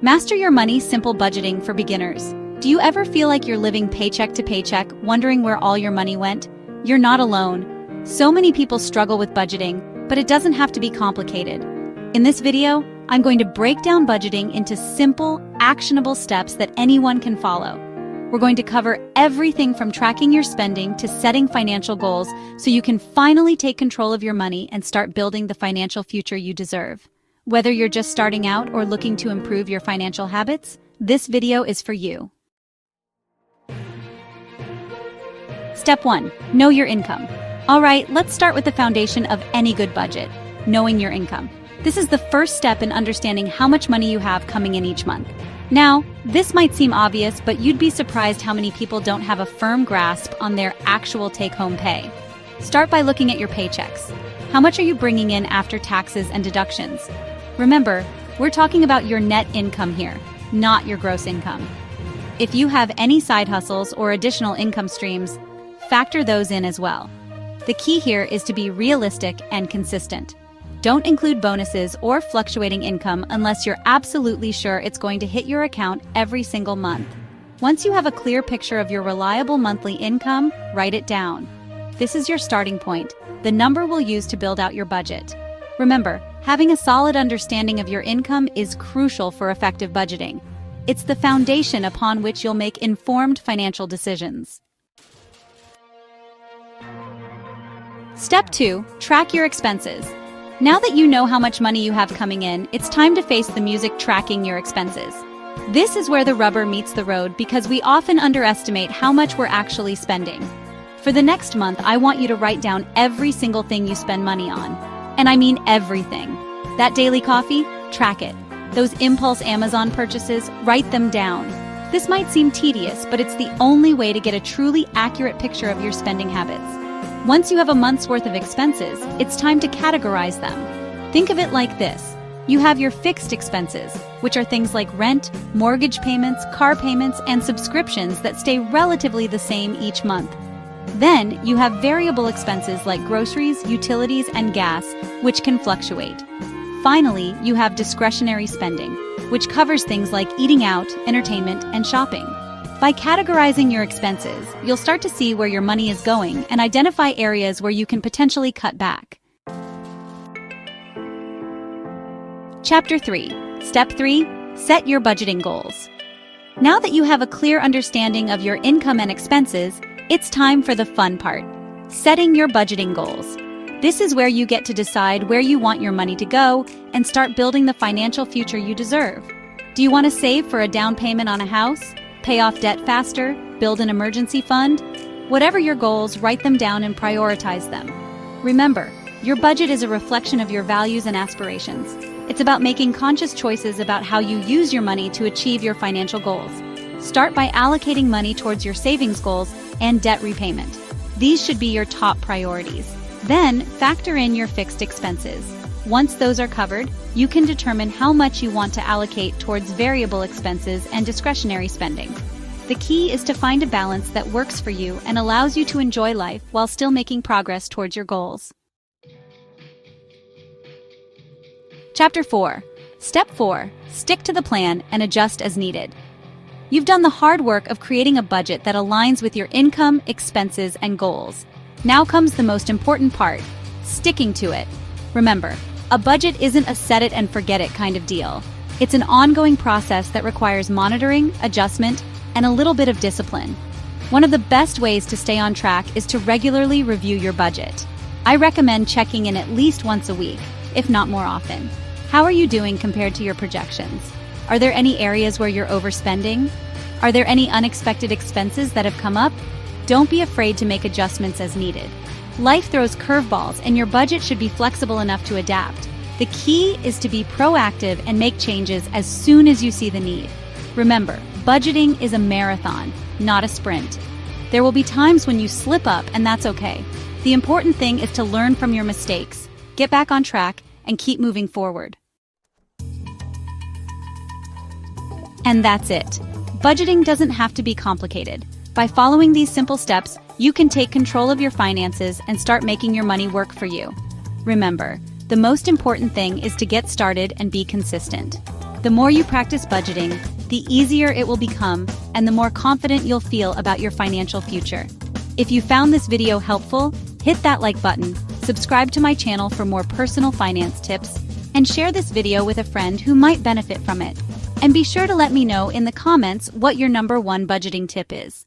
Master Your Money Simple Budgeting for Beginners. Do you ever feel like you're living paycheck to paycheck, wondering where all your money went? You're not alone. So many people struggle with budgeting, but it doesn't have to be complicated. In this video, I'm going to break down budgeting into simple, actionable steps that anyone can follow. We're going to cover everything from tracking your spending to setting financial goals so you can finally take control of your money and start building the financial future you deserve. Whether you're just starting out or looking to improve your financial habits, this video is for you. Step 1. Know your income. All right, let's start with the foundation of any good budget, knowing your income. This is the first step in understanding how much money you have coming in each month. Now, this might seem obvious, but you'd be surprised how many people don't have a firm grasp on their actual take-home pay. Start by looking at your paychecks. How much are you bringing in after taxes and deductions? Remember, we're talking about your net income here, not your gross income. If you have any side hustles or additional income streams, factor those in as well. The key here is to be realistic and consistent. Don't include bonuses or fluctuating income unless you're absolutely sure it's going to hit your account every single month. Once you have a clear picture of your reliable monthly income, write it down. This is your starting point, the number we'll use to build out your budget. Remember, having a solid understanding of your income is crucial for effective budgeting. It's the foundation upon which you'll make informed financial decisions. Step 2. Track your expenses. Now that you know how much money you have coming in, it's time to face the music tracking your expenses. This is where the rubber meets the road because we often underestimate how much we're actually spending. For the next month, I want you to write down every single thing you spend money on. And I mean everything. That daily coffee? Track it. Those impulse Amazon purchases? Write them down. This might seem tedious, but it's the only way to get a truly accurate picture of your spending habits. Once you have a month's worth of expenses, it's time to categorize them. Think of it like this. You have your fixed expenses, which are things like rent, mortgage payments, car payments, and subscriptions that stay relatively the same each month. Then, you have variable expenses like groceries, utilities, and gas, which can fluctuate. Finally, you have discretionary spending, which covers things like eating out, entertainment, and shopping. By categorizing your expenses, you'll start to see where your money is going and identify areas where you can potentially cut back. Chapter 3. Step 3. Set your budgeting goals. Now that you have a clear understanding of your income and expenses, it's time for the fun part, setting your budgeting goals. This is where you get to decide where you want your money to go and start building the financial future you deserve. Do you want to save for a down payment on a house? Pay off debt faster, build an emergency fund? Whatever your goals, write them down and prioritize them. Remember, your budget is a reflection of your values and aspirations. It's about making conscious choices about how you use your money to achieve your financial goals. Start by allocating money towards your savings goals and debt repayment. These should be your top priorities. Then, factor in your fixed expenses. Once those are covered, you can determine how much you want to allocate towards variable expenses and discretionary spending. The key is to find a balance that works for you and allows you to enjoy life while still making progress towards your goals. Chapter 4. Step 4. Stick to the plan and adjust as needed. You've done the hard work of creating a budget that aligns with your income, expenses, and goals. Now comes the most important part, sticking to it. Remember, a budget isn't a set-it-and-forget-it kind of deal. It's an ongoing process that requires monitoring, adjustment, and a little bit of discipline. One of the best ways to stay on track is to regularly review your budget. I recommend checking in at least once a week, if not more often. How are you doing compared to your projections? Are there any areas where you're overspending? Are there any unexpected expenses that have come up? Don't be afraid to make adjustments as needed. Life throws curveballs, and your budget should be flexible enough to adapt. The key is to be proactive and make changes as soon as you see the need. Remember, budgeting is a marathon, not a sprint. There will be times when you slip up, and that's okay. The important thing is to learn from your mistakes, get back on track, and keep moving forward. And that's it. Budgeting doesn't have to be complicated. By following these simple steps, you can take control of your finances and start making your money work for you. Remember, the most important thing is to get started and be consistent. The more you practice budgeting, the easier it will become and the more confident you'll feel about your financial future. If you found this video helpful, hit that like button, subscribe to my channel for more personal finance tips, and share this video with a friend who might benefit from it. And be sure to let me know in the comments what your #1 budgeting tip is.